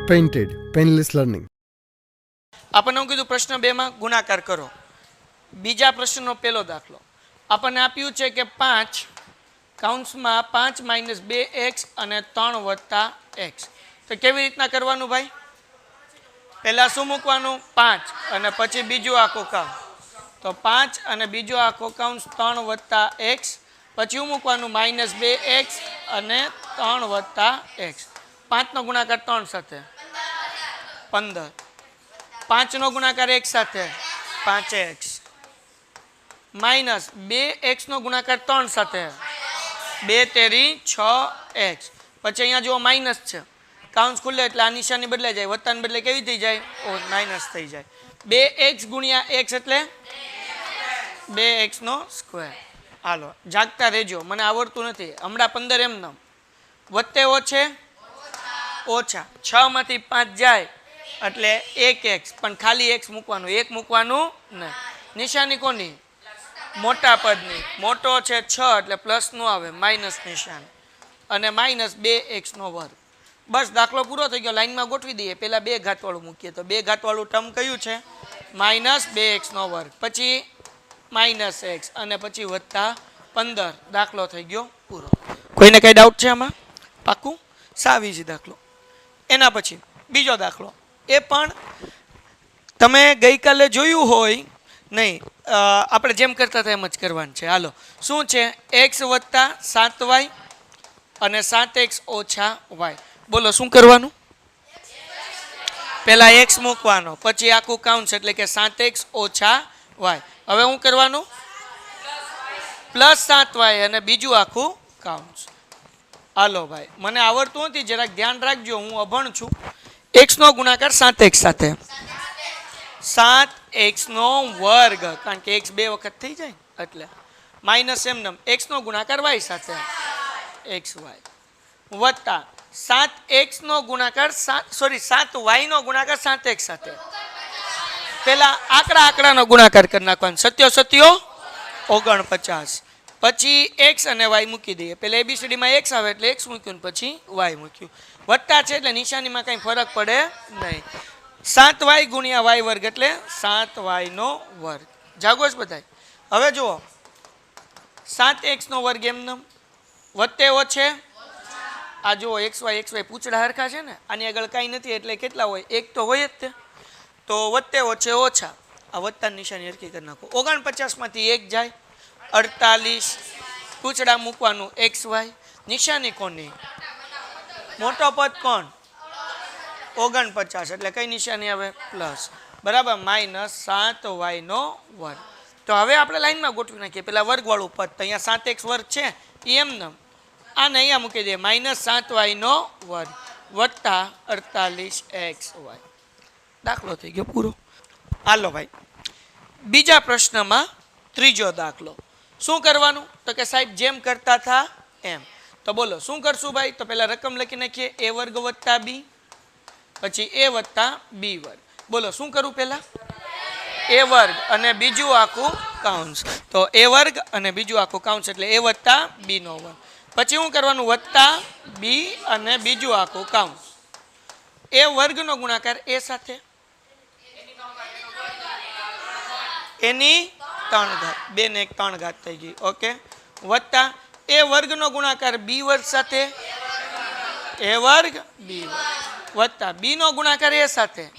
Painted, painless learning. આપણને હું કીધું પ્રશ્ન 2 માં ગુણાકાર કરો. બીજા પ્રશ્નનો પહેલો દાખલો આપણને આપ્યું છે કે 5 કૌંસમાં 5 - 2x અને 3 + x. તો કેવી રીતના કરવાનું ભાઈ? પહેલા શું મૂકવાનું? 5 અને પછી બીજું આખું કૌંસ. તો 5 અને બીજો આખો કૌંસ 3 + x. પછી શું મૂકવાનું? -2x અને 3 + x. 5 નો ગુણાકાર 3 સાથે 15. 5 નો ગુણાકાર 1 સાથે 5x. -2x નો ગુણાકાર 3 સાથે 2 તેરી 6x. પછી અહીંયા જો માઇનસ છે, કાઉન્સ ખુલે એટલે આ નિશાની બદલાઈ જાય, વત્તાને બદલે કેવી થઈ જાય? માઇનસ થઈ જાય. 2x × x એટલે 2x નો સ્ક્વેર. હાલો જાગતા રહેજો, મને આવડતું નથી હમણાં. 15 એમ નામ વત્તે ઓછે ઓછા 6 માંથી 5 જાય એટલે 1x, પણ ખાલી x મૂકવાનું, 1 મૂકવાનું નહીં. નિશાની કોની? મોટા પદની. મોટો છે 6 એટલે પ્લસ નો આવે, માઇનસ નિશાન. અને -2x². બસ દાખલો પૂરો થઈ ગયો. લાઈનમાં ગોઠવી દઈએ. પહેલા 2 ઘાત વાળું મૂકીએ તો 2 ઘાત વાળું ટર્મ કયું છે? -2x². પછી -x અને પછી +15. દાખલો થઈ ગયો પૂરો. કોઈને કઈ ડાઉટ છે આમાં? પાક્કું? સાવ ઈઝી દાખલો. એના પછી બીજો દાખલો, એ પણ તમે ગઈકાલે જોયું હોય નહીં, આપણે જેમ કરતા હતા એમ જ કરવાનું છે. હાલો, શું છે? x + 7y અને 7x - y. બોલો શું કરવાનું? પહેલા x મૂકવાનો, પછી આખું કાઉન્સ એટલે કે 7x - y. હવે શું કરવાનું? +7y અને બીજું આખું કાઉન્સ. હાલો ભાઈ, મને આવડતું નથી, જરાક ધ્યાન રાખજો, હું અભણ છું. x નો ગુણાકાર 7x સાથે 7x², કારણ કે x 2 વખત થઈ જાય એટલે. માઇનસ એમ x નો ગુણાકાર y સાથે xy વત્તા 7x નો ગુણાકાર 7y નો ગુણાકાર 7x સાથે. પેલા આંકડાનો ગુણાકાર કરી નાખવાનો. 7 7 49. પછી x અને y મૂકી દઈએ. પેલા ABCD માં x આવે એટલે x મૂક્યું, પછી y મૂક્યું. વત્તા છે એટલે નિશાનીમાં કંઈ ફરક પડે નહીં. 7y × y² એટલે 7y². જાગો જ બધાય. હવે જુઓ, 7x² એમનેમ વત્તે ઓછે. આ જુઓ xy પૂછડા હરખા છે ને, આની આગળ કાંઈ નથી એટલે કેટલા હોય? 1 તો હોય જ તે. તો વત્તે ઓછે ઓછા, આ વત્તાની નિશાની હરખી કરી નાખો. 49 માંથી 1 જાય 48. પૂછડા મૂકવાનું xy. નિશાની કોની? મોટો પદ કોણ? 49 એટલે કઈ નિશાની આવે? પ્લસ. બરાબર, -7y². તો હવે આપણે લાઈનમાં ગોઠવી નાખીએ. પેલા વર્ગવાળું પદ, તો અહીંયા 7x² છે એ એમને આને અહીંયા મૂકી દઈએ. -7y² વત્તા 48xy. દાખલો થઈ ગયો પૂરો. હાલો ભાઈ, બીજા પ્રશ્નમાં ત્રીજો દાખલો. શું કરવાનું? તો કે સાહેબ જેમ કરતા હતા એમ. તો બોલો શું કરશું ભાઈ? તો પહેલા રકમ લખી નાખીએ. a² + b, પછી a + b². બોલો શું કરું? પહેલા a² અને બીજું આખું કાઉન્સ. તો a² અને બીજું આખું કાઉન્સ એટલે a + b². પછી શું કરવાનું? વત્તા b અને બીજું આખું કાઉન્સ. a² નો ગુણાકાર a સાથે, એની 3 ઘાત. 2 ને 1 3 ઘાત થઈ ગઈ. ઓકે. વત્તા a² નો ગુણાકાર b² સાથે, a² b² વત્તા b નો ગુણાકાર a સાથે.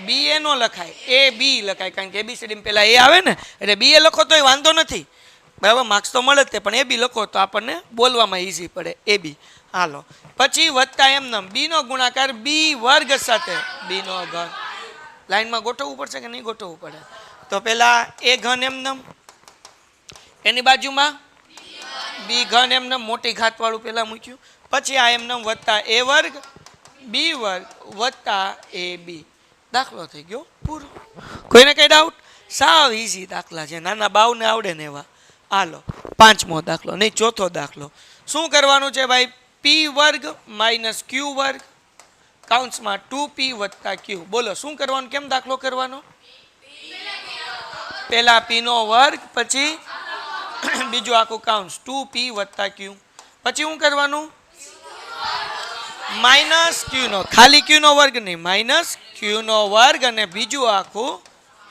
b a નો લખાય, a b લખાય, કારણ કે ABCD માં પેલા a આવે ને એટલે b a લખો તોય વાંધો નથી. બરાબર, માર્ક્સ તો મળે જ, પણ a b લખો તો આપણને બોલવામાં ઈઝી પડે. a b. હાલો, પછી વત્તા એમનેમ b નો ગુણાકાર b² સાથે, b². લાઈનમાં ગોઠવવું પડશે કે નહીં ગોઠવવું પડે? તો પેલા a³ એમનેમ, એની બાજુમાં b³ એમનેમ મોટી ઘાત વાળું પેલા મૂક્યું. પછી આ એમનેમ વત્તા a² b² વત્તા ab. દાખલો થઈ ગયો પૂરો. કોઈને કઈ ડાઉટ? સાવ ઈઝી દાખલા છે, નાના બાવને આવડે ને એવા. હાલો, 5મો દાખલો, નહીં 4થો દાખલો. શું કરવાનું છે ભાઈ? p² - q² કાઉન્સમાં 2p + q. બોલો શું કરવાનું? કેમ દાખલો કરવાનો? પહેલા p², પછી બીજું આખું કાઉન્સ 2p + q. પછી શું કરવાનું? માઇનસ ક્યુ નો, ખાલી ક્યુ નો વર્ગ નહીં, માઇનસ ક્યુ નો વર્ગ અને બીજું આખું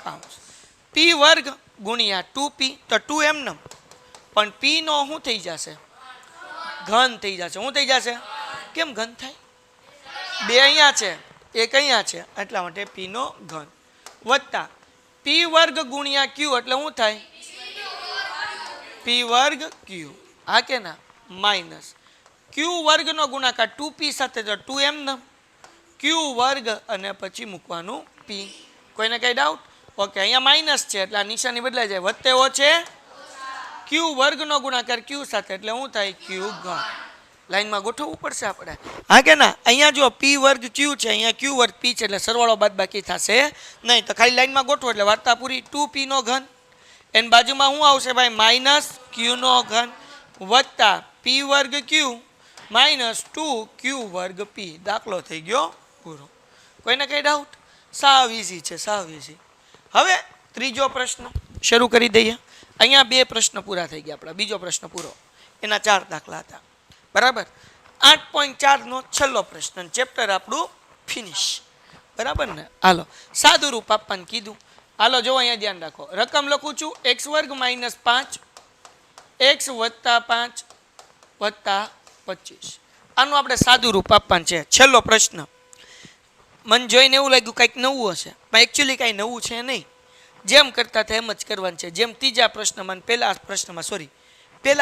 કાઉન્સ. પી વર્ગ ગુણ્યા 2p, તો 2 એમનેમ, પણ પી નો શું થઈ જશે? ઘન થઈ જશે. શું થઈ જશે? કેમ ઘન થાય? બે અહીંયા છે, એક અહીંયા છે, એટલા માટે પી નો ઘન, વત્તા પી વર્ગ ગુણ્યા ક્યુ, એટલે શું થાય? પી વર્ગ ક્યુ. હા કે ના? માઇનસ ક્યુ વર્ગ નો ગુણાકાર 2p સાથે, તો 2 એમનેમ, ક્યુ વર્ગ અને પછી મૂકવાનું પી. કોઈને કઈ ડાઉટ? ઓકે, અહીંયા માઇનસ છે એટલે આ નિશાની બદલાઈ જાય, વત્તેવો છે ક્યુ વર્ગ નો ગુણાકાર ક્યુ સાથે, એટલે શું થાય? ક્યુ ઘન. લાઈનમાં ગોઠવવું પડશે આપણે. હા કે ના? અહીંયા જો પી વર્ગ ક્યુ છે, અહીંયા ક્યુ વર્ગ પી છે, એટલે સરવાળો બાદ બાકી થશે નહીં, તો ખાલી લાઈનમાં ગોઠવો એટલે વાર્તા પૂરી. 2p નો ઘન, એની બાજુમાં શું આવશે ભાઈ? માઇનસ ક્યુ નો ઘન વત્તા પી વર્ગ ક્યુ માઇનસ 2 ક્યુ વર્ગ પી. દાખલો થઈ ગયો પૂરો. કોઈને કઈ ડાઉટ? સાવ ઈઝી છે, સાવ ઈઝી. હવે ત્રીજો પ્રશ્ન શરૂ કરી દઈએ. અહીંયા 2 પ્રશ્ન પૂરા થઈ ગયા આપણા. બીજો પ્રશ્ન પૂરો, એના 4 દાખલા હતા, બરાબર. 8.4 નો છેલ્લો પ્રશ્ન, ચેપ્ટર આપણું ફિનિશ, બરાબર ને? હાલો, સાદું રૂપ આપવાનું કીધું. હાલો જો અહીંયા ધ્યાન રાખો, રકમ લખું છું x વર્ગ માઇનસ 5 x વત્તા 5 વત્તા 25. આનું આપણે સાદું રૂપ આપવાનું છે. છેલ્લો પ્રશ્ન. મને જોઈને એવું લાગ્યું કંઈક નવું હશે, પણ એકચ્યુઅલી કાંઈ નવું છે નહીં. જેમ કરતા હતા એમ જ કરવાનું છે. જેમ ત્રીજા પ્રશ્નમાં, પહેલા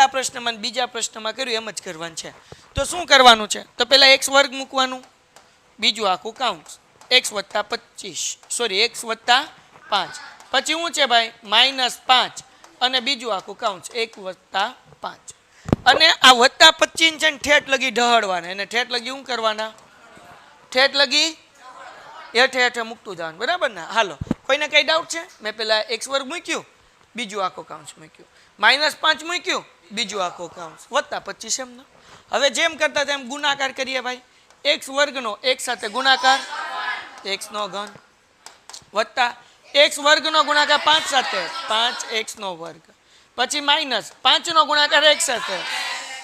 પ્રશ્નમાં, બીજા પ્રશ્નમાં કર્યું એમ જ કરવાનું છે. તો શું કરવાનું છે? તો પહેલાં x વર્ગ મૂકવાનું, બીજું આખું કાઉન્સ x વત્તા 25, x વત્તા 5, પછી શું છે ભાઈ? માઇનસ 5 અને બીજું આખું કાઉન્સ 1 વત્તા 5. અને આ વત્તા 25 છે ને ઠેઠ લગી ઢહળવાના, એને ઠેઠ લગી શું કરવાના? ઠેઠ લગી હેઠે હેઠે મૂકતું જવાનું, બરાબર ને? હાલો, કોઈને કઈ ડાઉટ છે? મેં પેલા x વર્ગ મૂક્યું, બીજું આખો કાઉન્સ મૂક્યું, માઇનસ 5 મૂક્યું, બીજું આખો કાઉન્સ, વત્તા 25 એમ. હવે જેમ કરતા તેમ ગુણાકાર કરીએ ભાઈ. x વર્ગનો x સાથે ગુણાકાર, x નો ઘન, વત્તા x વર્ગનો ગુણાકાર 5 સાથે 5x નો વર્ગ, પછી માઇનસ 5 નો ગુણાકાર x સાથે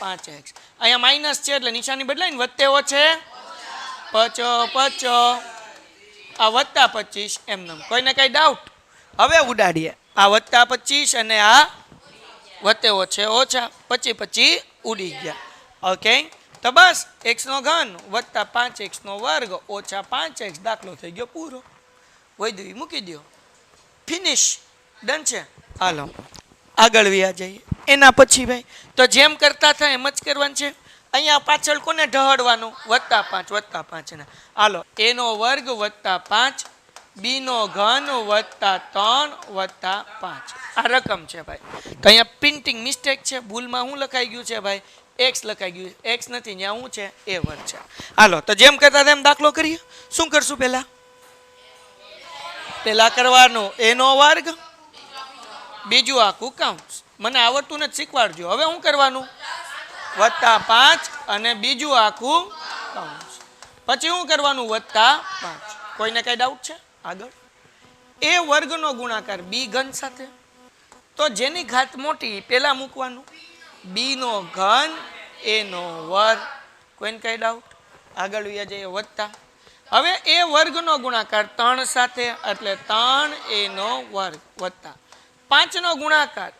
5x. અહીંયા માઇનસ છે એટલે નિશાની બદલાય ને, વત્તેવો છે આ વત્તા 25 એમનેમ. કોઈને કઈ ડાઉટ? હવે ઉડાડીએ. આ વત્તા 25 અને આ વત્તેવો છે ઓછા, 25 ઉડી ગયા. ઓકે, તો બસ x નો ઘન વત્તા 5x નો વર્ગ ઓછા 5x. દાખલો થઈ ગયો પૂરો. વૈદ્ય મૂકી દો, ફિનિશ, ડન છે. હાલો આગળ વ્યા જઈએ. એના પછી ભાઈ તો જેમ કરતા થાય એમ જ કરવાનું છે. અહીંયા પાછળ કોને ઢહળવાનું? વત્તા 5 ને. હાલો, a નો વર્ગ વત્તા 5, b નો ઘન વત્તા 3 વત્તા 5. આ રકમ છે ભાઈ. તો અહીંયા પ્રિન્ટિંગ મિસ્ટેક છે, ભૂલમાં શું લખાઈ ગયું છે ભાઈ? x લખાઈ ગયું. x નથી, ત્યાં શું છે? a વર્ગ છે. હાલો, તો જેમ કરતા તેમ દાખલો કરીએ. શું કરશું? પહેલા કરવાનું a નો વર્ગ, બીજું આખું કાઉન્સ. મને આવડતું નથી, શીખવાડજો. હવે શું કરવાનું? વત્તા 5 અને બીજું આખું કાઉન્સ, પછી શું કરવાનું? વત્તા 5. કોઈને કઈ ડાઉટ છે? આગળ a વર્ગનો ગુણાકાર b ઘન સાથે, તો જેની ઘાત મોટી પહેલા મૂકવાનું, b નો ઘન a નો વર્ગ. કોઈને કઈ ડાઉટ? આગળ વ્યા જઈએ. વત્તા હવે a વર્ગનો ગુણાકાર 3 સાથે, એટલે 3a નો વર્ગ, વત્તા 5 નો ગુણાકાર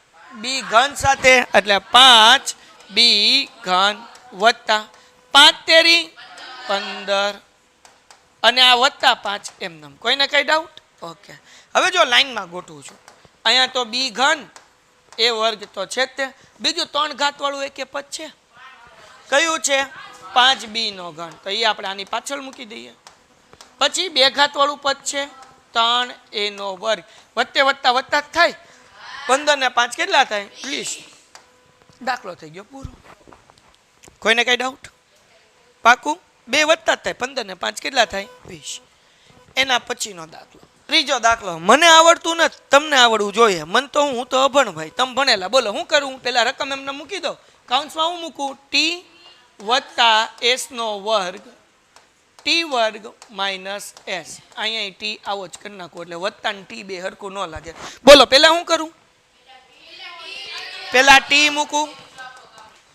b ઘન સાથે, એટલે 5b ઘન, વત્તા 5 તેરી 15 અને આ વત્તા 5 એમનેમ. કોઈને કઈ ડાઉટ? ઓકે, હવે જો લાઈનમાં ગોઠવું છું, અહીંયા તો b ઘન a વર્ગ તો છે તે, બીજું 3 ઘાત વાળું એક પદ છે, કયું છે? 5b નો ઘન, તો એ આપણે આની પાછળ મૂકી દઈએ. પછી 2 ઘાત વાળું પદ છે 3a નો વર્ગ, વત્તે વત્તા વત્તા થાય, 15 ને 5 કેટલા થાય? 20. દાખલો થઈ ગયો પૂરો. કોઈને કઈ ડાઉટ? પાકું? 2 વત્તા થાય, 15 ને 5 કેટલા થાય? 20. એના પછીનો દાખલો, ત્રીજો દાખલો. મને આવડતું નથી, તમને આવડવું જોઈએ. મને તો હું તો અભણ ભાઈ, તમે ભણેલા. બોલો શું કરું? પહેલા રકમ એમને મૂકી દો. કાઉન્સમાં હું મૂકું? t વત્તા s નો વર્ગ, t વર્ગ માઇનસ s. અહીંયા t આવો જ કરી નાખો, એટલે વત્તા ને t બે હરખું ન લાગે. બોલો પહેલા શું કરું? પહેલા t મૂકું,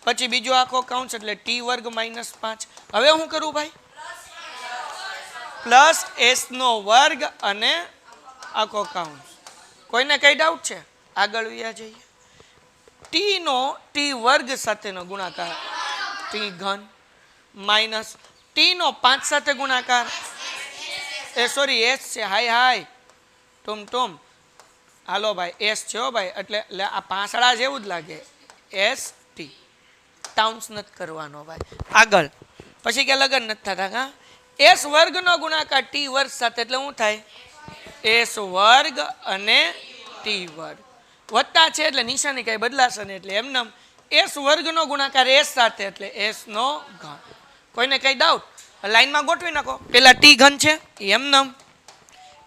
પછી બીજો આખો કાઉન્સ, એટલે t વર્ગ માઇનસ 5 હવે શું કરું ભાઈ? પ્લસ એસ નો વર્ગ અને આખો કાઉન્સ. કોઈને કઈ ડાઉટ છે? આગળ વ્યા જઈએ. ટી નો ટી વર્ગ સાથેનો ગુણાકાર ટી ઘન માઇનસ ટી નો 5 સાથે ગુણાકાર સોરી એસ છે. હાય ટુમ હાલો ભાઈ એસ છે હો ભાઈ, એટલે આ પાંસળા જેવું જ લાગે. એસ ટી ટાઉન્સ નથી કરવાનો ભાઈ. આગળ પછી કે લગન નથી થતા. હા, એસ વર્ગનો ગુણાકાર ટી વર્ગ સાથે એટલે શું થાય? એસ વર્ગ અને ટી વર્ગ વત્તા છે એટલે નિશાની કઈ બદલાશે ને, એટલે એમને એસ વર્ગનો ગુણાકાર એસ સાથે એટલે એસ નો ઘન. કોઈને કઈ ડાઉટ? લાઈનમાં ગોઠવી નાખો. પેલા ટી ઘન છે એમને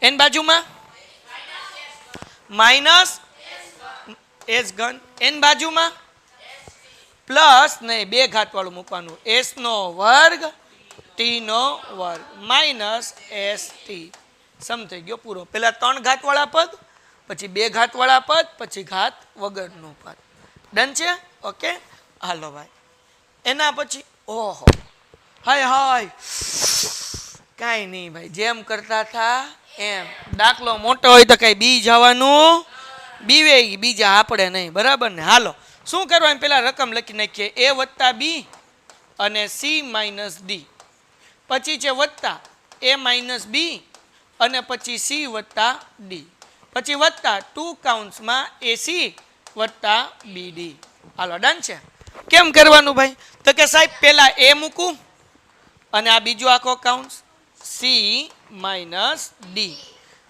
એન બાજુમાં માઇનસ એસ ઘન, એન બાજુમાં પ્લસ નહીં 2 ઘાત વાળું મૂકવાનું એસ નો વર્ગ ટી નો વર્ગ માઇનસ એસ ટી. સમજાઈ ગયો પૂરો. પેલા 3 ઘાત વાળા પદ, પછી 2 ઘાત વાળા પદ, પછી ઘાત વગરનું પદ. ડન છે? ઓકે હાલો ભાઈ. એના પછી ઓહો હાય કાંઈ નહીં ભાઈ, જેમ કરતા હતા એમ. દાખલો મોટો હોય તો કઈ બી જવાનું બીવે બીજા આપણે નહીં, બરાબર ને? હાલો શું કરવાનું? પેલા રકમ લખી નાખીએ એ વત્તા બી અને સી માઇનસ ડી. પછી છે વત્તા એ માઇનસ બી અને પછી સી વત્તા ડી. પછી વત્તા 2 કાઉન્સમાં એસી વત્તા બીડી. હાલો ડન છે? કેમ કરવાનું ભાઈ? તો કે સાહેબ પેલા એ મૂકું અને આ બીજો આખો કાઉન્સ સી માઇનસ ડી.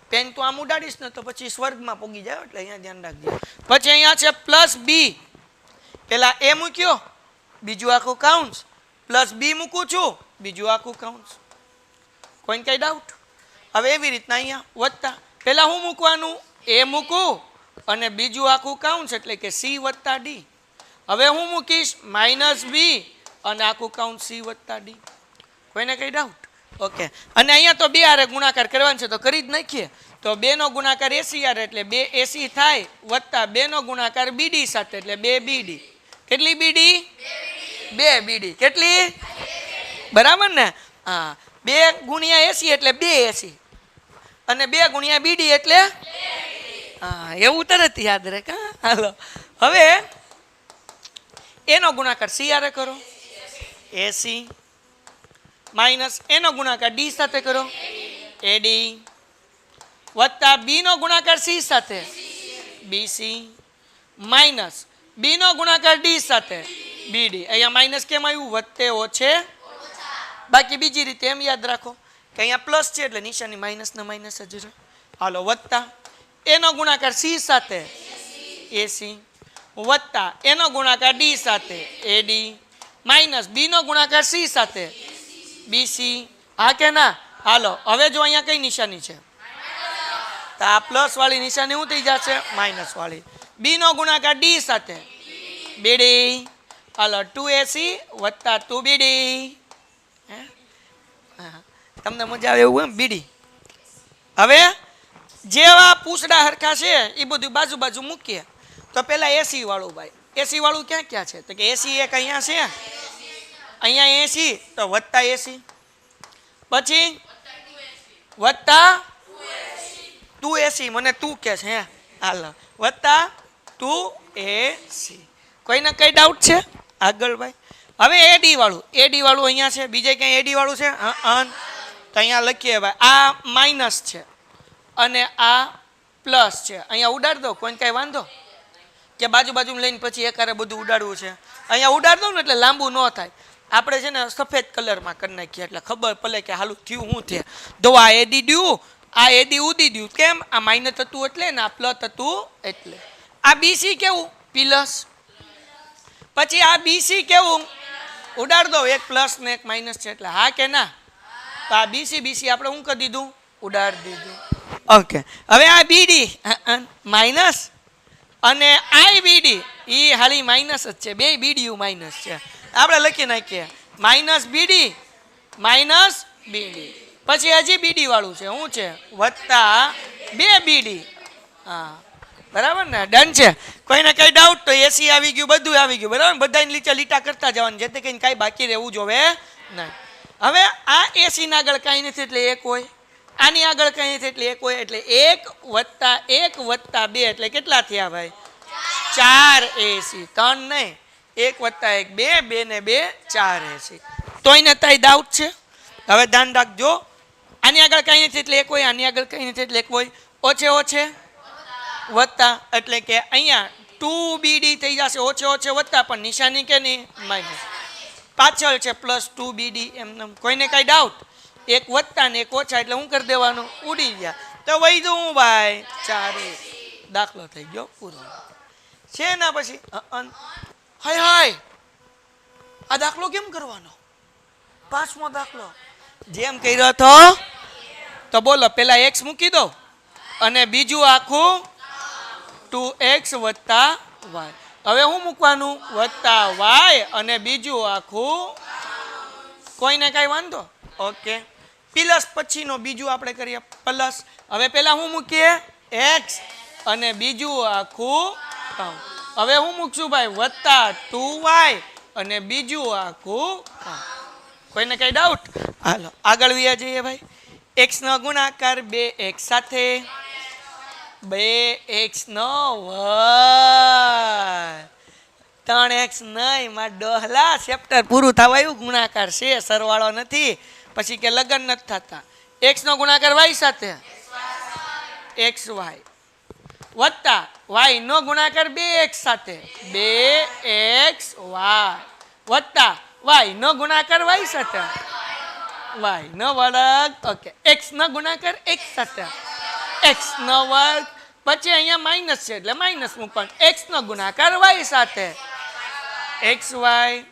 પેન તો આમ ઉડાડીશ ને તો પછી સ્વર્ગમાં પોગી જાય, એટલે અહીંયા ધ્યાન રાખજો. પછી અહીંયા છે પ્લસ બી. પેલા એ મૂક્યો બીજું આખું કાઉન્સ, પ્લસ બી મૂકું છું બીજું આખું કાઉન્સ. કોઈને કઈ ડાઉટ? હવે એવી રીતના અહીંયા વત્તા પેલા હું મૂકવાનું? એ મૂકું અને બીજું આખું કાઉન્સ એટલે કે સી વત્તા ડી. હવે હું મૂકીશ માઇનસ બી અને આખું કાઉન્સ સી વત્તા ડી. કોઈને કઈ ડાઉટ? ઓકે. અને અહીંયા તો 2 હારે ગુણાકાર કરવાનો છે તો કરી જ નાખીએ. તો 2 નો ગુણાકાર એસી હારે એટલે 2 એસી થાય વત્તા 2 નો ગુણાકાર બીડી સાથે એટલે 2 બીડી. કેટલી બીડી? 2 બીડી. કેટલી? બરાબર ને? હા, 2 ગુણ્યા એસી એટલે 2 એસી અને 2 ગુણ્યા બીડી એટલે હા, એવું તરત યાદ રહે. હાલો હવે એનો ગુણાકાર સી હારે કરો એસી માઇનસ એનો ગુણાકાર ડી સાથે કરો એડી વત્તા બી નો ગુણાકાર સી સાથે બીસી માઇનસ બી નો ગુણાકાર ડી સાથે બીડી. અહીંયા માઇનસ કેમ આવ્યું? વત્તે ઓછે બાકી બીજી રીતે એમ યાદ રાખો કે અહીંયા પ્લસ છે એટલે નિશાની માઇનસ ને માઇનસ જ રહે. હાલો વત્તા એનો ગુણાકાર સી સાથે એસી વત્તા એનો ગુણાકાર ડી સાથે એડી માઇનસ બી નો ગુણાકાર સી સાથે બીસી. હા કે ના? હાલો હવે જો અહીંયા કઈ નિશાની છે તો આ પ્લસ વાળી નિશાની શું થઈ જશે? માઇનસ વાળી. બી નો ગુણાકાર ડી સાથે બીડી. હાલો 2ac વત્તા 2 બીડી. તમને મજા આવે એવું એમ? બીડી. હવે જેવા પૂછડા હરખા છે એ બધું બાજુ બાજુ મૂકીએ. તો પેલા એસી વાળું ભાઈ, એસી વાળું ક્યાં ક્યાં છે? તો કે એસી એક અહીંયા છે, અહીંયા એસી તો વત્તા એસી, પછી વત્તા 2ac મને તું કે છે હાલ વત્તા 2ac. કોઈને કઈ ડાઉટ છે? આગળ ભાઈ. હવે એડી વાળું અહીંયા છે, બીજે ક્યાંય એડી વાળું છે? તો અહીંયા લખીએ ભાઈ આ માઇનસ છે અને આ પ્લસ છે. અહીંયા ઉડાડ દો. કોઈને કઈ વાંધો? કે બાજુ બાજુ લઈને પછી એકારે બધું ઉડાડવું છે? અહીંયા ઉડાડ દઉં ને એટલે લાંબુ ન થાય. આપણે છે ને સફેદ કલરમાં કરી નાખીએ એટલે ખબર પડે કે હાલું થયું શું છે. તો આ એડી ડ્યું, આ એડી ઉડી દઉં. કેમ? આ માઇનસ હતું એટલે ને આ પ્લસ હતું એટલે. આ બીસી કેવું? પ્લસ. પછી આ બીસી કેવું? ઉડાડ દો. એક પ્લસ ને એક માઇનસ છે એટલે. હા કે ના? તો આ બીસી આપણે શું કરી દીધું? ઉડાડી દીધું. ઓકે. હવે આ બીડી માઇનસ અને આઈ બીડી એ હાલી માઇનસ જ છે. 2 બીડીયું માઇનસ છે. આપણે લખી નાખીએ માઇનસ બીડી માઇનસ બીડી. પછી હજી બીડી વાળું છે. શું છે? વત્તા 2 બીડી. હા બરાબર ને? ડન છે? કોઈને કઈ ડાઉટ? તો એસી આવી ગયું, બધું આવી ગયું. બરાબર? બધાને નીચે લીટા કરતા જવાનું જેથી કરીને કાંઈ બાકી રહેવું જોવે નહીં. હવે આ એસી ના આગળ કાંઈ નથી એટલે એક હોય, આની આગળ કાંઈ નથી એટલે એક હોય, એટલે 1 વત્તા 2 એટલે કેટલા થયા ભાઈ? 4 એસી. 3 નહીં, 1 વત્તા 1 2, 2 ને 2 4 એસી. તો એને તાઈ ડાઉટ છે? હવે ધ્યાન રાખજો, આની આગળ કાંઈ નથી એટલે એક હોય, આની આગળ કાંઈ નથી એટલે એક હોય. ઓછે ઓછે વત્તા એટલે કે અહીંયા 2BD થઈ જશે, ઓછે ઓછે વત્તા, પણ નિશાની કે નહીં? માઇનસ. પાછળ છે પ્લસ 2BD. એમને કોઈને કાંઈ ડાઉટ? એક વત્તા ને એક ઓછા એટલે હું કરી દેવાનું? ઉડી ગયા. તો વહી જવું ભાઈ 4. દાખલો થઈ ગયો પૂરો. છે ના પછી હાય હાય આ દાખલો કેમ કરવાનો? 5મો દાખલો જેમ કર્યો હતો તો બોલો, પેલા x મૂકી દો અને બીજું આખું 2x વત્તા y. હવે હું મૂકવાનું? વત્તા y અને બીજું આખું. કોઈને કાંઈ વાંધો? ઓકે. પ્લસ પછીનો બીજું આપણે કરીએ પ્લસ. હવે પેલા હું મૂકીએ? x અને બીજું આખું. હવે હું મૂકશું ભાઈ? વત્તા 2y અને બીજું આખું. કોઈને કઈ ડાઉટ? હાલો આગળ વ્યા જઈએ ભાઈ. x નો ગુણાકાર 2x સાથે, 2x નો વર્ગ, 3x નહીં માં ડોહલા. ચેપ્ટર પૂરું થવા આવ્યું. ગુણાકાર છે, સરવાળો નથી. પછી કે લગન નથી થતા. x નો ગુણાકાર y સાથે, xy વત્તા y નો ગુણાકાર 2x સાથે, 2xy વત્તા y નો ગુણાકાર y સાથે, y નો વર્ગ. ઓકે. x નો ગુણાકાર x સાથે, x નો વર્ગ. પછી અહીંયા માઇનસ છે એટલે માઇનસ મૂકવાનું. x નો ગુણાકાર y સાથે, xy.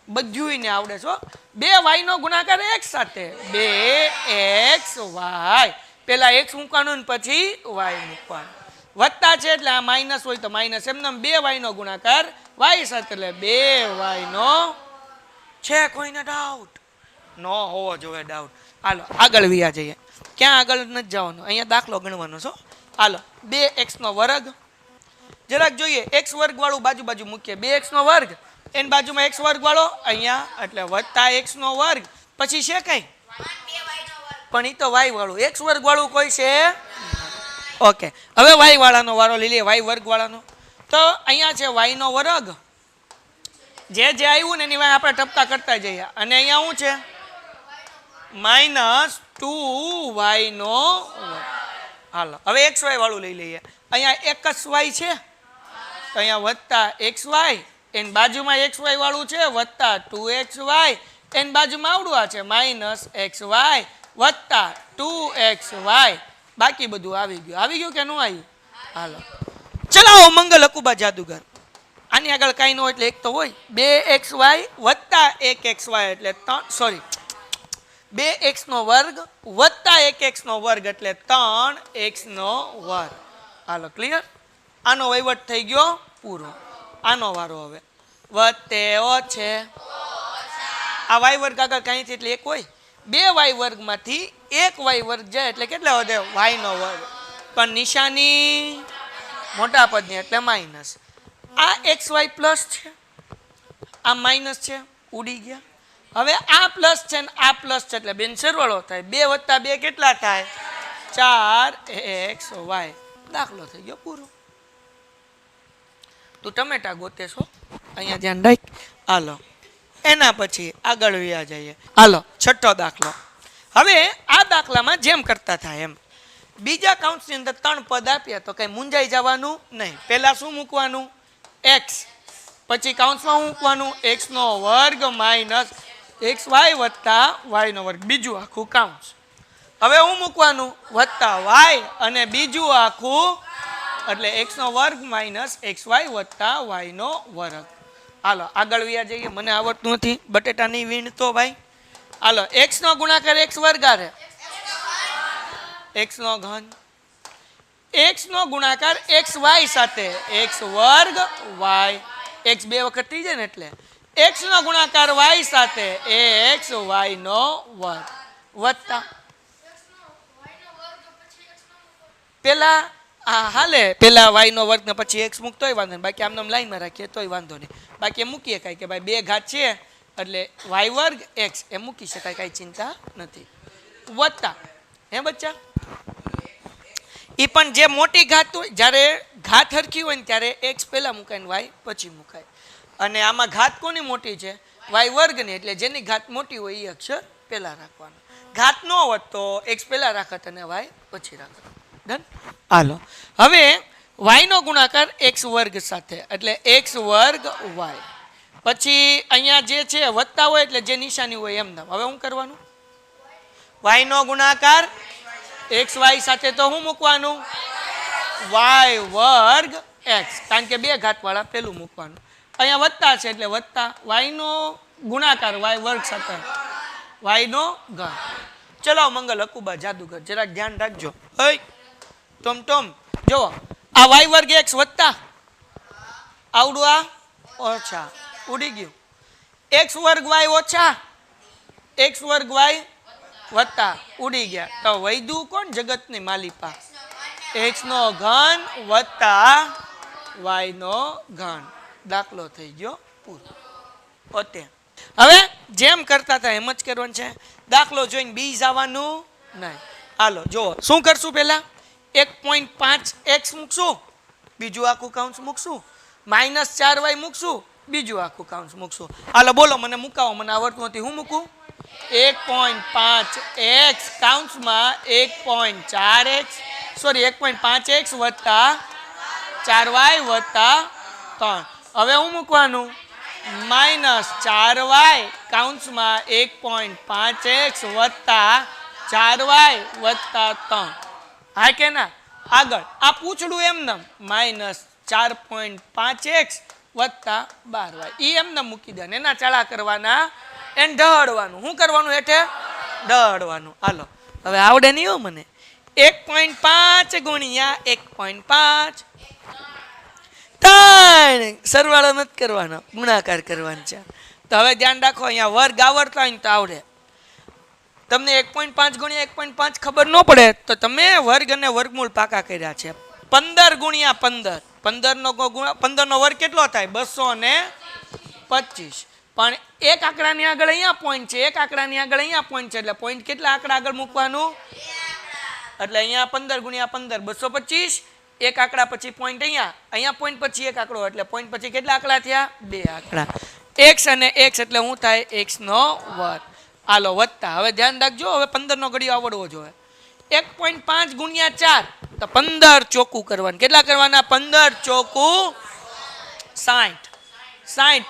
બધું ને આવડે છો. 2y નો ગુણાકાર x સાથે, 2xy. પેલા x મૂકવાનું પછી y મૂકવાનું. વત્તા છે એટલે આ માઇનસ હોય તો માઇનસ. એમને 2y નો ગુણાકાર y સાથે એટલે 2y નો. છે કોઈને ડાઉટ? નો હોવો જોઈએ ડાઉટ. હાલો આગળ વ્યા જઈએ. ક્યાં આગળ નથી જવાનું, અહીંયા દાખલો ગણવાનો છો. હાલો 2x નો વર્ગ. જરાક જોઈએ, x વર્ગ વાળું બાજુ બાજુ મૂકીએ. 2x નો વર્ગ એની બાજુમાં x વર્ગ વાળો અહીંયા એટલે વત્તા x નો વર્ગ. પછી છે કઈ? પણ એ તો y વાળું. x વર્ગ વાળું કોઈ છે? ઓકે. હવે y વાળાનો વારો લઈ લઈએ, y વર્ગ વાળાનો. તો અહીંયા છે y નો વર્ગ. જે આવ્યું ને એની વાય આપણે ટપકા કરતા જઈએ. અને અહીંયા શું છે? માઇનસ 2y નો વર્ગ. હાલો હવે xy વાળું લઈ લઈએ. અહીંયા એક જ y છે તો અહીંયા વત્તા xy. એની બાજુમાં xy વાળું છે વત્તા 2xy. એની બાજુમાં આવડું આ છે માઇનસ xy વત્તા 2xy. બાકી બધું આવી ગયું. આવી ગયું કે ન આવ્યું? હાલો ચલાવો મંગલ અકુબા જાદુગર. આની આગળ કાંઈ ન હોય એટલે એક તો હોય. 2xy વત્તા 1xy એટલે 2x નો વર્ગ વત્તા 1x નો વર્ગ એટલે 3x નો વર્ગ. હાલો ક્લિયર? આનો વહીવટ થઈ ગયો પૂરો. આનો વારો હવે. વત્તે ઓછે આ y વર્ગ આગળ કાંઈ એટલે એક હોય. 2y વર્ગમાંથી 1y વર્ગ જાય એટલે કેટલા વધે? y નો વર્ગ. પણ નિશાની મોટા પદની એટલે માઇનસ. આ xy પ્લસ છે, આ માઇનસ છે, ઉડી ગયા. હવે આ પ્લસ છે ને આ પ્લસ છે એટલે બેન સરવાળો થાય. 2 વત્તા 2 કેટલા થાય? 4xy. દાખલો થઈ ગયો પૂરો. તું ટમેટા ગોતે છો અહીંયા ધ્યાન રાખ. હાલો એના પછી આગળ વ્યા જઈએ. હાલો છઠ્ઠો દાખલો. હવે આ દાખલામાં જેમ કરતા થાય એમ. બીજા કાઉન્સની અંદર 3 પદ આપ્યા તો કઈ મૂંઝાઈ જવાનું નહીં. પહેલા શું મૂકવાનું? x. પછી કાઉન્સમાં શું મૂકવાનું? x નો વર્ગ માઇનસ xy વત્તા y નો વર્ગ. બીજું આખું કાઉન્સ. હવે હું મૂકવાનું? વત્તા y અને બીજું આખું એટલે x નો વર્ગ માઇનસ xy વત્તા y નો વર્ગ. હાલો આગળ વ્યા જઈએ. મને આવડતું નથી બટેટાની વીણતો ભાઈ. હાલો x નો ગુણાકાર x વર્ગ આરે, x નો ઘન. x નો ગુણાકાર xy સાથે, x વર્ગ y. x 2 વખત થઈ જાય ને એટલે x નો ગુણાકાર y સાથે xy નો વર્ગ વત્તા પેલા હાલે પેલા y નો વર્ગ ને પછી x મૂકતોય વાંધો નહીં. બાકી આમને લાઈનમાં રાખીએ તોય વાંધો નહીં. બાકી મૂકીએ કાંઈ કે ભાઈ 2 ઘાત છે એટલે વાય વર્ગ એક્સ એ મૂકી શકાય, કાંઈ ચિંતા નથી. વત્તા હે બચ્ચા એ પણ જે મોટી ઘાત હોય, જ્યારે ઘાત હરખી હોય ને ત્યારે એક્સ પહેલાં મુકાય ને વાય પછી મુકાય. અને આમાં ઘાત કોની મોટી છે? વાય વર્ગની. એટલે જેની ઘાત મોટી હોય એ અક્ષર પહેલાં રાખવાનો. ઘાત ન હોત તો એક્સ પહેલાં રાખત અને વાય પછી રાખત. ડન. હાલો હવે વાયનો ગુણાકાર એક્સ વર્ગ સાથે, એટલે એક્સ વર્ગ વાય. પછી અહીંયા જે છે વત્તા હોય એટલે જે નિશાની હોય એમ નામ. હવે શું કરવાનું? વાયનો ગુણાકાર એક્સ વાય સાથે તો શું મૂકવાનું? વાય વર્ગ એક્સ, કારણ કે બે ઘાતવાળા પેલું મૂકવાનું. અહીંયા વત્તા છે એટલે વત્તા વાયનો ગુણાકાર વાય વર્ગ સાથે વાયનો ઘન. ચલાવો મંગલ અકુબા જાદુગર જરાક ધ્યાન રાખજો. હઈ ટોમ ટોમ જો આ વાય વર્ગ એક્સ વત્તા આવડું આ ઓછા ઉડી ગયું. એક્સ વર્ગ વાય ઓછા એક્સ વર્ગ વાય વત્તા ઉડી ગયા. તો વૈદુ કોણ? જગતની માલિપા. એક્સ નો ઘન વત્તા વાય નો ઘન. દાખલો થઈ ગયો પૂરો. ઓતે હવે જેમ કરતા હતા એમ જ કરવાનું છે. દાખલો જોઈને બી જવાનું નહીં. હાલો જુઓ શું કરશું? પહેલા 1.5 એક્સ મૂકશું, બીજું આખું કાઉન્સ મૂકશું. -4y મૂકશું, બીજું આખું કાઉન્સ મૂકશું. હાલો બોલો મને મુકાવો, મને આવડતું નથી. હું મૂકું? 1.5 એક્સ કાઉન્સમાં 1.4x સોરી 1.5x વત્તા 4y વત્તા 3. હવે હું મૂકવાનું? -4y કાઉન્સમાં 1.5x વત્તા 4y વત્તા 3. હા કે ના? આગળ આ પૂછડું એમ નામ -4.5x વત્તા 12y એ એમને મૂકી દે. એના ચાળા કરવાના એને ઢળવાનું. શું કરવાનું? હેઠે ઢળવાનું. હાલો હવે આવડે નહીં હો મને. 1.5 ગુણ્યા 1.5 3. સરવાળો નથી કરવાનો, ગુણાકાર કરવાનો છે. તો હવે ધ્યાન રાખો, અહીંયા વર્ગ આવડતા હોય ને તો આવડે. તમને 1.5 ગુણ્યા 1.5 ખબર ન પડે તો તમે વર્ગ અને વર્ગમૂળ પાકા કર્યા છે. 15 ગુણ્યા 15 15 નો વર્ગ કેટલો થાય? 225. પણ એક આંકડાની આગળ અહીંયા પોઈન્ટ છે, એક આંકડાની આગળ અહીંયા પોઈન્ટ છે, એટલે પોઈન્ટ કેટલા આંકડા આગળ મૂકવાનું? એટલે અહીંયા 15 ગુણ્યા 15 225. એક આંકડા પછી પોઈન્ટ અહીંયા પોઈન્ટ પછી એક આંકડો, એટલે પોઈન્ટ પછી કેટલા આંકડા થયા? 2 આંકડા. x અને x એટલે શું થાય? x નો વર્ગ. હાલો વત્તા. હવે ધ્યાન રાખજો, હવે 15 નો ઘડિયો આવડવો જોઈએ. 1.5 ગુણ્યા 4 તો 15 ચોખ્ખું કરવાનું. કેટલા કરવાના? 15 ચોખ્ખું 60.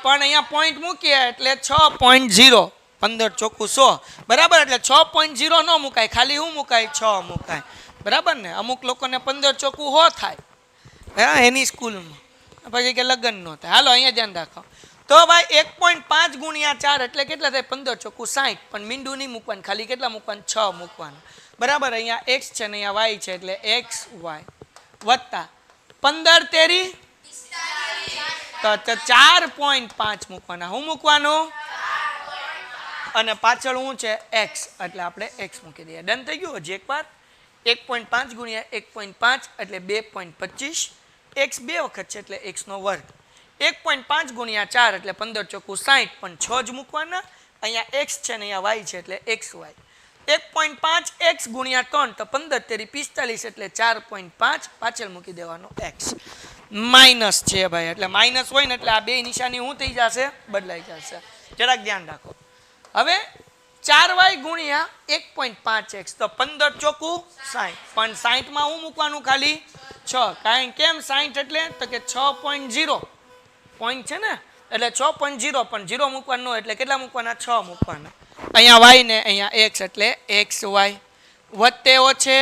પણ અહીંયા પોઈન્ટ મૂકીએ એટલે 6.0. 15 ચોખ્ખું 100 બરાબર. એટલે 6.0 ન મુકાય, ખાલી શું મુકાય? 6 મુકાય. બરાબર ને? અમુક લોકોને 15 ચોખ્ખું 100 થાય હા એની સ્કૂલમાં, પછી કે લગ્ન ન થાય. હાલો અહીંયા ધ્યાન રાખો. તો ભાઈ 1.5 ગુણ્યા 4 એટલે કેટલા થાય? 15 ચોખ્ખું 60. પણ મીંડું નહીં મૂકવાનું, ખાલી કેટલા મૂકવાનું? 6 મૂકવાનું. બરાબર. અહીંયા x છે ને અહીંયા y છે એટલે xy વત્તા 15 તેરી તો 4.5 મૂકવાના. શું મૂકવાનું? અને પાછળ શું છે? x એટલે આપણે x મૂકી દઈએ. ડન થઈ ગયું. હજી એકવાર 1.5 ગુણ્યા 1.5 એટલે 2.25. x 2 વખત છે એટલે x નો વર્ગ. 1.5 ગુણ્યા 4 એટલે 15 ચોખ્ખું 60. પણ 6 જ મૂકવાના. અહીંયા x છે ને અહીંયા y છે એટલે xy. 1.5 x ગુણ્યા 3 તો 15 તેરી 45 એટલે 4.5 પાછળ મૂકી દેવાનો x. માઇનસ છે ભાઈ, એટલે માઇનસ હોય ને એટલે આ બે નિશાની શું થઈ જશે? બદલાઈ જશે. જરાક ધ્યાન રાખો. હવે 4y ગુણ્યા 1.5x તો 15 ચોખ્ખું 60. પણ 60 માં શું મૂકવાનું? ખાલી 6. કારણ કેમ 60 એટલે તો કે 6.0 પોઈન્ટ છે ને એટલે 6.0. પણ 0 મૂકવાનું એટલે કેટલા મૂકવાના? 6 મૂકવાના. અહીંયા y ને અહીંયા x એટલે xy વત્તે ઓછે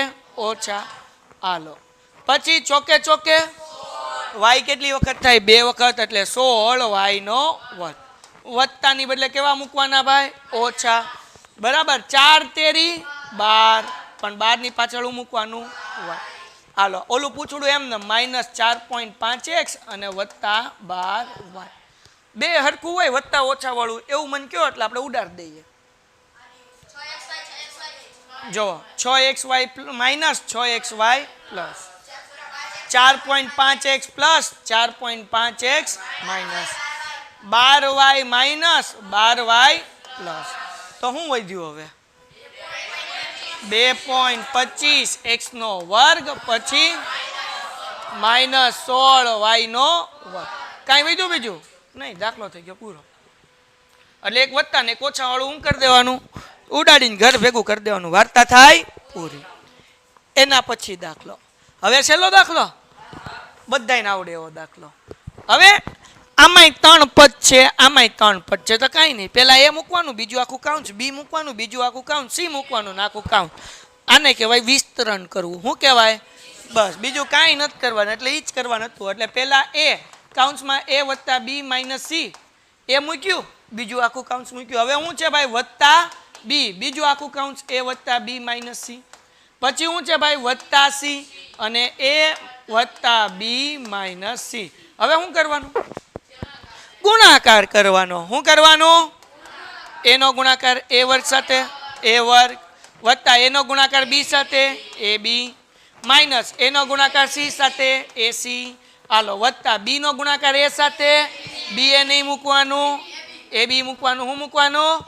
ઓછા. હાલો પછી ચોકે ચોકે y કેટલી વખત થાય? 2 વખત એટલે 16 y નો વર્ગ. વત્તાની બદલે કેવા મૂકવાના ભાઈ? ઓછા. બરાબર. 4 તેરી 12. પણ 12 ની પાછળ મૂકવાનું y. હાલો ઓલું પૂછડું એમ ને -4.5x અને વત્તા 12y. બે હરખું હોય વત્તા ઓછા વાળું એવું મને કહો એટલે આપણે ઉડાડી દઈએ. જો 6xy -6xy plus 4.5x plus 4.5x minus 12y minus 12y plus. તો શું વધ્યું હવે? 2.25 x નો વર્ગ પછી માઇનસ 16y નો વર્ગ. કાંઈ વધ્યું બીજું નહીં, દાખલો થઈ ગયો પૂરો. એટલે એક વત્તા ને એક ઓછા વાળું શું કરી દેવાનું? ઉડાડીને ઘર ભેગું કરી દેવાનું. વાર્તા થાય પૂરી. એના પછી દાખલો. હવે છેલ્લો દાખલો, બધાને આવડે એવો દાખલો. હવે આમાંય 3 પદ છે, આમાંય 3 પદ છે, તો કાંઈ નહીં. પહેલાં એ મૂકવાનું, બીજું આખું કાઉન્ટ, બી મૂકવાનું, બીજું આખું કાઉન્ટ, સી મૂકવાનું ને આખું કાઉન્ટ. આને કહેવાય વિસ્તરણ કરવું. શું કહેવાય? બસ બીજું કાંઈ નથી કરવાનું, એટલે એ જ કરવાનું હતું. એટલે પહેલાં એ કાઉન્ટ્સમાં એ વત્તા બી માઇનસ સી એ મૂક્યું, બીજું આખું કાઉન્ટ્સ મૂક્યું. હવે શું છે ભાઈ? વત્તા બી, બીજું આખું કાઉન્ટ્સ એ વત્તા બી માઇનસ સી. પછી શું છે ભાઈ? વત્તા સી અને એ વત્તા બી માઇનસ સી. હવે શું કરવાનું? ગુણાકાર કરવાનો. શું કરવાનો? એનો ગુણાકાર એ વર્ગ સાથે એ વર્ગ વત્તા એનો ગુણાકાર બી સાથે એ બી માઇનસ એનો ગુણાકાર સી સાથે એ સી. હાલો વત્તા બી નો ગુણાકાર એ સાથે બી એ નહીં મૂકવાનું, એ બી મૂકવાનું. શું મૂકવાનું?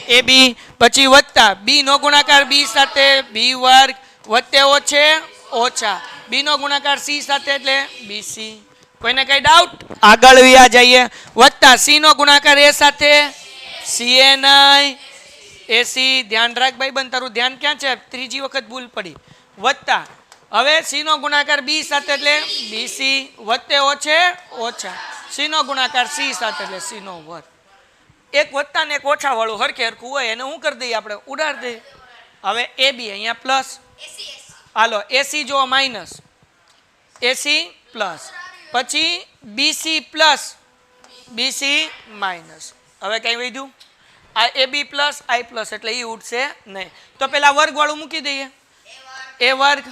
એ બી. પછી વત્તા બી નો ગુણાકાર બી સાથે બી વર્ગ વત્તે ઓછે ઓછા બી નો ગુણાકાર સી સાથે એટલે બીસી. કોઈને કઈ ડાઉટ? આગળ વ્યા જઈએ. વત્તા સી નો ગુણાકાર એ સાથે સી એ નહીં એસી. ધ્યાન રાખ ભાઈ બંધ, તારું ધ્યાન ક્યાં છે? ત્રીજી વખત ભૂલ પડી. વત્તા હવે સી નો ગુણાકાર બી સાથે એટલે બીસી વત્તે ઓછે ઓછા સી નો ગુણાકાર સી સાથે એટલે સી નો વર્ગ. એક વત્તા ને એક ઓછા વાળું હરખે હરખું હોય એને શું કરી દઈએ આપણે? ઉડાડ દઈએ. હવે એ બી અહીંયા પ્લસ, હાલો એસી જો માઇનસ એસી પ્લસ, પછી બીસી પ્લસ બીસી માઇનસ. હવે કઈ વધ્યું? આ એ બી પ્લસ આઈ પ્લસ એટલે એ ઉઠશે નહીં. તો પેલા વર્ગ વાળું મૂકી દઈએ, એ વર્ગ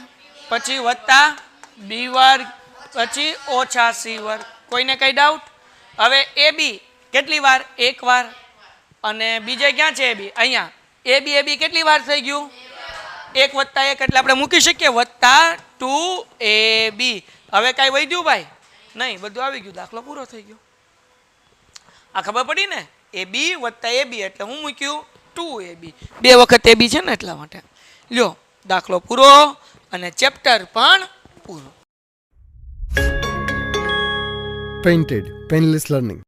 પછી વત્તા બી વર્ગ પછી ઓછા સી વર્ગ. કોઈને કઈ ડાઉટ? હવે એ બી કેટલી વાર? એક વાર. અને બીજે ક્યાં છે? એ બી અહીંયા. એ બી કેટલી વાર થઈ ગયું? એક વત્તા એક એટલે આપણે મૂકી શકીએ વત્તા 2ab. હવે કાંઈ વધ્યું ભાઈ? નહીં, બધું આવી ગયું. દાખલો પૂરો થઈ ગયો. આ ખબર પડી ને? એ બી વત્તા એ બી એટલે હું મૂક્યું 2ab. બે વખત એ બી છે ને એટલા માટે. લ્યો દાખલો પૂરો અને ચેપ્ટર પણ પૂરો. Painted Painless Learning.